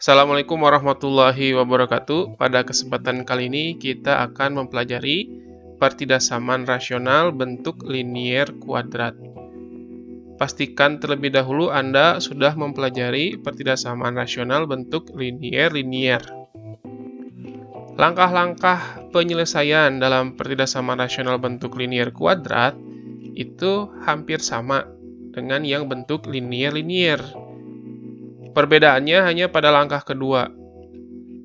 Assalamualaikum warahmatullahi wabarakatuh. Pada kesempatan kali ini kita akan mempelajari pertidasaman rasional bentuk linier kuadrat. Pastikan terlebih dahulu Anda sudah mempelajari pertidasaman rasional bentuk linier. Langkah-langkah penyelesaian dalam pertidasaman rasional bentuk linier kuadrat itu hampir sama dengan yang bentuk linier. Perbedaannya hanya pada langkah kedua,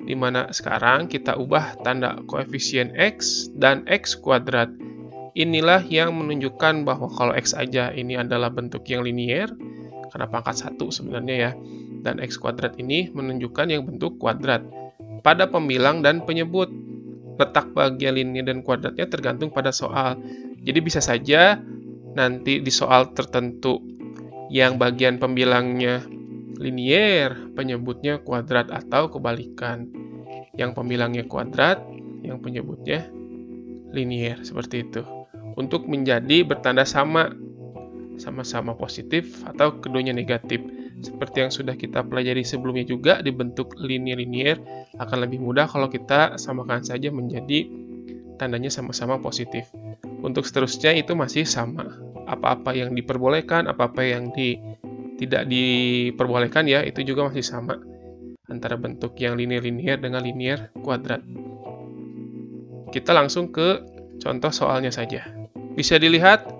di mana sekarang kita ubah tanda koefisien X dan X kuadrat. Inilah yang menunjukkan bahwa kalau X aja ini adalah bentuk yang linier, karena pangkat 1 sebenarnya ya, dan X kuadrat ini menunjukkan yang bentuk kuadrat. Pada pembilang dan penyebut, letak bagian linier dan kuadratnya tergantung pada soal. Jadi bisa saja nanti di soal tertentu yang bagian pembilangnya linier, penyebutnya kuadrat, atau kebalikan. Yang pembilangnya kuadrat, yang penyebutnya linier, seperti itu. Untuk menjadi bertanda sama, sama-sama positif atau keduanya negatif. Seperti yang sudah kita pelajari sebelumnya juga, di bentuk linier akan lebih mudah kalau kita samakan saja menjadi tandanya sama-sama positif. Untuk seterusnya itu masih sama. Apa-apa yang diperbolehkan, apa-apa yang tidak diperbolehkan ya, itu juga masih sama antara bentuk yang linier dengan linier kuadrat. Kita langsung ke contoh soalnya saja. Bisa dilihat,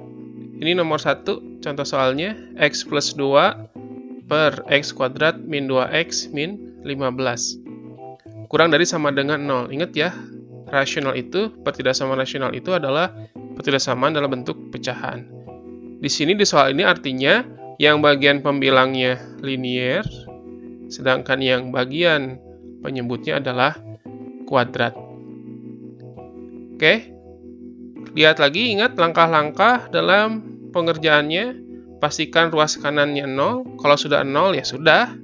ini nomor 1 contoh soalnya, X plus 2 per X kuadrat min 2X min 15. Kurang dari sama dengan 0. Ingat ya, rasional itu, pertidasaman rasional itu adalah pertidasaman dalam bentuk pecahan. Di sini di soal ini artinya yang bagian pembilangnya linier, sedangkan yang bagian penyebutnya adalah kuadrat. Oke, lihat lagi, ingat langkah-langkah dalam pengerjaannya. Pastikan ruas kanannya 0, kalau sudah 0 ya sudah.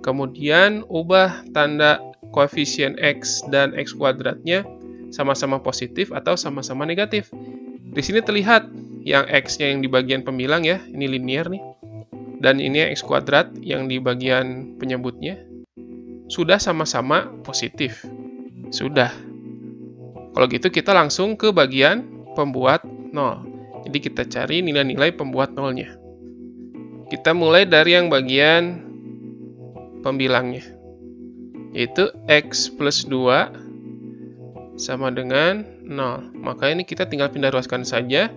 Kemudian ubah tanda koefisien X dan X kuadratnya sama-sama positif atau sama-sama negatif. Di sini terlihat yang X-nya yang di bagian pembilang ya, ini linier nih. Dan ini X kuadrat yang di bagian penyebutnya. Sudah sama-sama positif. Sudah. Kalau gitu kita langsung ke bagian pembuat 0. Jadi kita cari nilai-nilai pembuat 0-nya. Kita mulai dari yang bagian pembilangnya. Yaitu X plus 2 sama dengan 0. Maka ini kita tinggal pindah ruaskan saja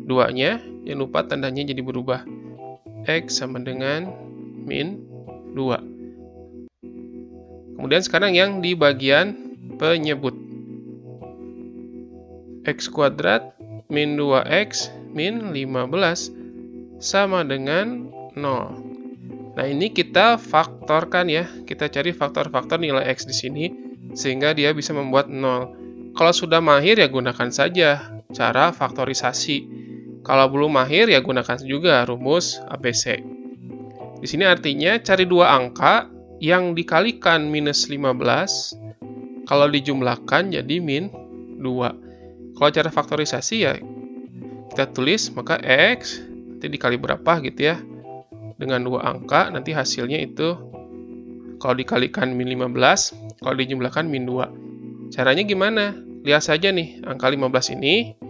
2-nya, jangan lupa tandanya jadi berubah. X sama dengan min 2. Kemudian sekarang yang di bagian penyebut. X kuadrat min 2X min 15 sama dengan 0. Nah, ini kita faktorkan ya. Kita cari faktor-faktor nilai X di sini sehingga dia bisa membuat 0. Kalau sudah mahir ya gunakan saja cara faktorisasi. Kalau belum mahir ya gunakan juga rumus ABC. Di sini artinya cari dua angka yang dikalikan minus 15, kalau dijumlahkan jadi min 2. Kalau cara faktorisasi ya kita tulis maka X nanti dikali berapa gitu ya. Dengan dua angka nanti hasilnya itu kalau dikalikan min 15, kalau dijumlahkan min 2. Caranya gimana? Lihat saja nih angka 15 ini.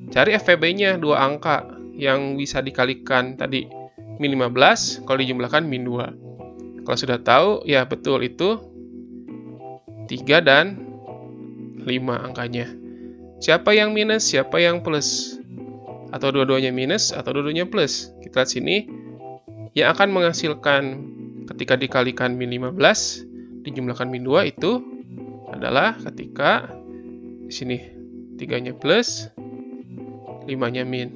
Cari FVB-nya, dua angka yang bisa dikalikan tadi. Min 15, kalau dijumlahkan min 2. Kalau sudah tahu, ya betul itu 3 dan 5 angkanya. Siapa yang minus, siapa yang plus? Atau dua-duanya minus, atau dua-duanya plus? Kita lihat sini. Yang akan menghasilkan ketika dikalikan min 15, dijumlahkan min 2 itu adalah ketika di sini 3-nya plus, 5-nya min.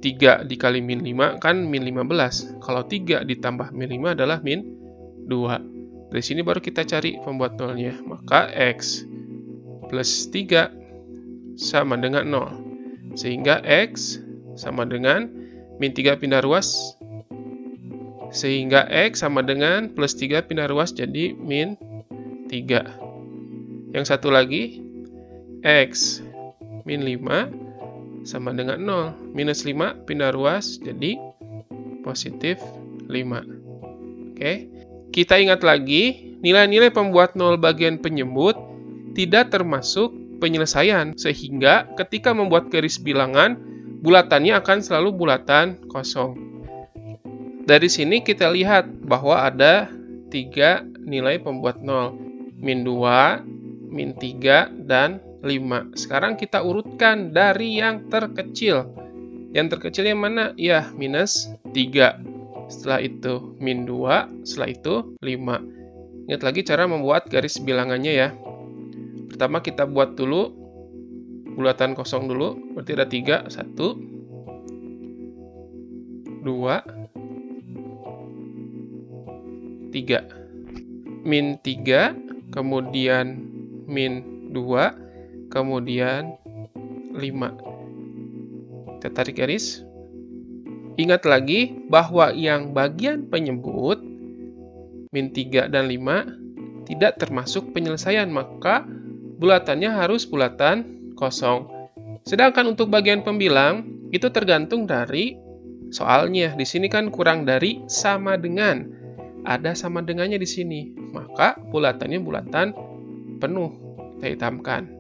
3 dikali min 5 kan min 15. Kalau 3 ditambah min 5 adalah min 2. Dari sini baru kita cari pembuat 0-nya. Maka X plus 3 sama dengan 0. Sehingga X sama dengan min 3 pindah ruas. Sehingga X sama dengan plus 3 pindah ruas jadi min 3. Yang satu lagi, X min 5 sama dengan 0. Minus 5 pindah ruas jadi positif 5. Oke. Kita ingat lagi, nilai-nilai pembuat 0 bagian penyebut tidak termasuk penyelesaian, sehingga ketika membuat garis bilangan, bulatannya akan selalu bulatan kosong. Dari sini kita lihat bahwa ada 3 nilai pembuat 0, min 2, min 3, dan 5. Sekarang kita urutkan dari yang terkecil. Yang terkecil yang mana? Ya, minus 3. Setelah itu min 2, setelah itu 5. Ingat lagi cara membuat garis bilangannya ya. Pertama kita buat dulu bulatan kosong dulu, berarti ada 3, 1, 2, 3. Min 3, kemudian min 2, kemudian 5. Kita tarik garis. Ingat lagi bahwa yang bagian penyebut min 3 dan 5 tidak termasuk penyelesaian, maka bulatannya harus bulatan kosong. Sedangkan untuk bagian pembilang itu tergantung dari soalnya. Di sini kan kurang dari sama dengan. Ada sama dengannya di sini, maka bulatannya bulatan penuh. Kita hitamkan.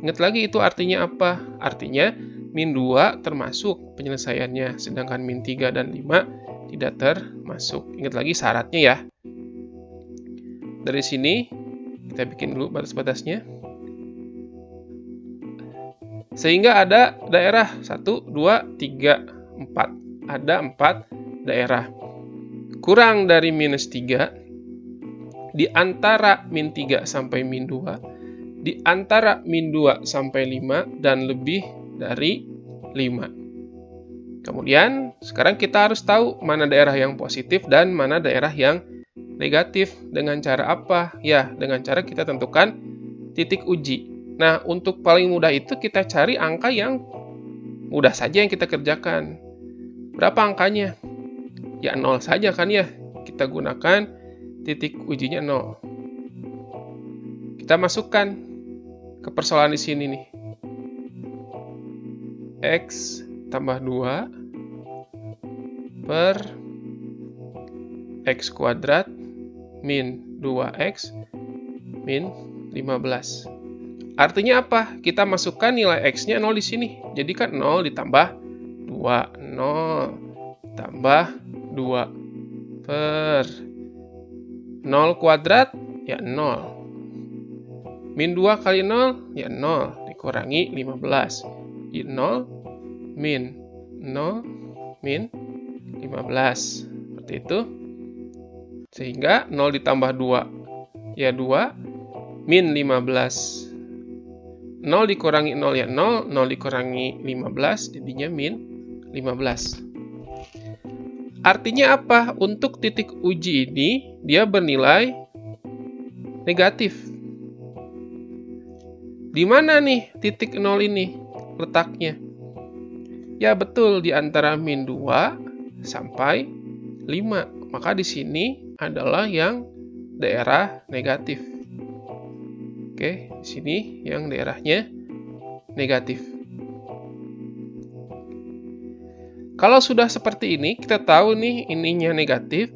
Ingat lagi itu artinya apa? Artinya min 2 termasuk penyelesaiannya, sedangkan min 3 dan 5 tidak termasuk. Ingat lagi syaratnya ya. Dari sini kita bikin dulu batas-batasnya. Sehingga ada daerah 1, 2, 3, 4. Ada 4 daerah. Kurang dari minus 3, di antara min 3 sampai min 2, di antara min 2 sampai 5, dan lebih dari 5. Kemudian, sekarang kita harus tahu mana daerah yang positif dan mana daerah yang negatif. Dengan cara apa? Ya, dengan cara kita tentukan titik uji. Nah, untuk paling mudah itu kita cari angka yang mudah saja yang kita kerjakan. Berapa angkanya? Ya 0 saja kan ya. Kita gunakan titik ujinya 0. Kita masukkan ke persoalan di sini nih. X tambah 2 per X kuadrat min 2X min 15. Artinya apa? Kita masukkan nilai X-nya 0 di sini. Jadi kan 0 ditambah 2. 0 tambah 2 per 0 kuadrat ya 0. Min 2 kali 0 ya 0 dikurangi 15. Jadi 0 min 0 min 15. Seperti itu. Sehingga 0 ditambah 2 ya 2 min 15. 0 dikurangi 0 ya 0. 0 dikurangi 15 jadinya min 15. Artinya apa? Untuk titik uji ini, dia bernilai negatif. Di mana nih titik 0 ini letaknya? Ya betul, di antara min 2 sampai 5. Maka di sini adalah yang daerah negatif. Oke, di sini yang daerahnya negatif. Kalau sudah seperti ini, kita tahu nih ininya negatif,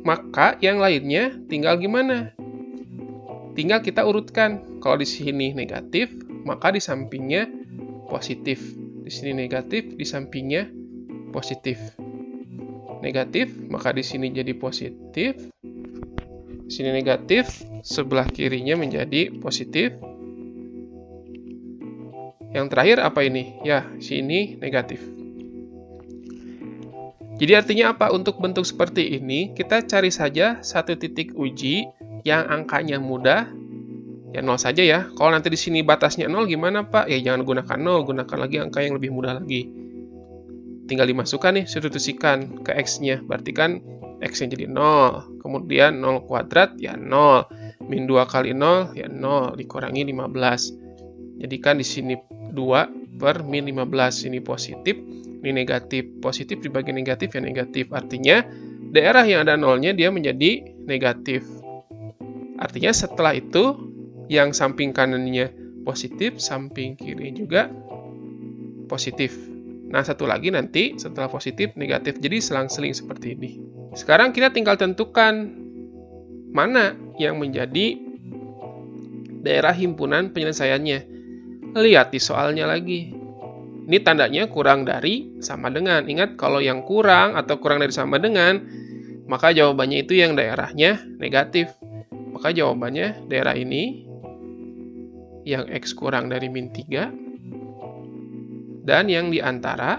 maka yang lainnya tinggal gimana? Tinggal kita urutkan. Kalau di sini negatif, maka di sampingnya positif. Di sini negatif, di sampingnya positif. Negatif, maka di sini jadi positif. Di sini negatif, sebelah kirinya menjadi positif. Yang terakhir apa ini? Ya, sini negatif. Jadi artinya apa? Untuk bentuk seperti ini, kita cari saja satu titik uji yang angkanya mudah, ya 0 saja ya. Kalau nanti di sini batasnya 0 gimana Pak? Ya jangan gunakan 0, gunakan lagi angka yang lebih mudah lagi. Tinggal dimasukkan nih, substitusikan ke X-nya. Berarti kan X-nya jadi 0. Kemudian 0 kuadrat ya 0. Min 2 kali 0 ya 0. Dikurangi 15. Jadi kan di sini 2 per min 15. Ini positif, ini negatif. Positif dibagi negatif ya negatif. Artinya daerah yang ada 0-nya dia menjadi negatif. Artinya setelah itu yang samping kanannya positif, samping kiri juga positif. Nah, satu lagi nanti setelah positif, negatif. Jadi selang-seling seperti ini. Sekarang kita tinggal tentukan mana yang menjadi daerah himpunan penyelesaiannya. Lihat di soalnya lagi. Ini tandanya kurang dari sama dengan. Ingat, kalau yang kurang atau kurang dari sama dengan, maka jawabannya itu yang daerahnya negatif. Maka jawabannya daerah ini, yang X kurang dari min 3, dan yang di antara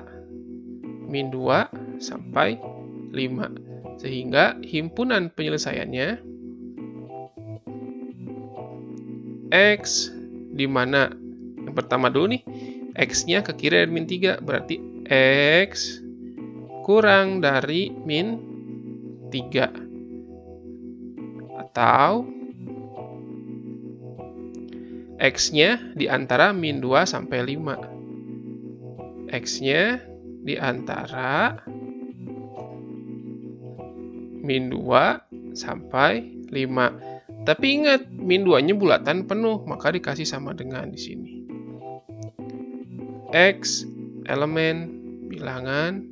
min 2 sampai 5. Sehingga himpunan penyelesaiannya X di mana? Yang pertama dulu nih, X-nya ke kiri dari min 3, berarti X kurang dari min 3. Atau X-nya di antara min 2 sampai 5. X-nya di antara min 2 sampai 5. Tapi ingat, min 2-nya bulatan penuh, maka dikasih sama dengan di sini. X elemen bilangan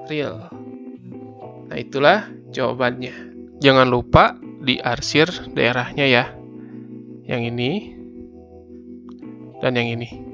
real. Nah, itulah jawabannya. Jangan lupa diarsir daerahnya ya. Yang ini dan yang ini.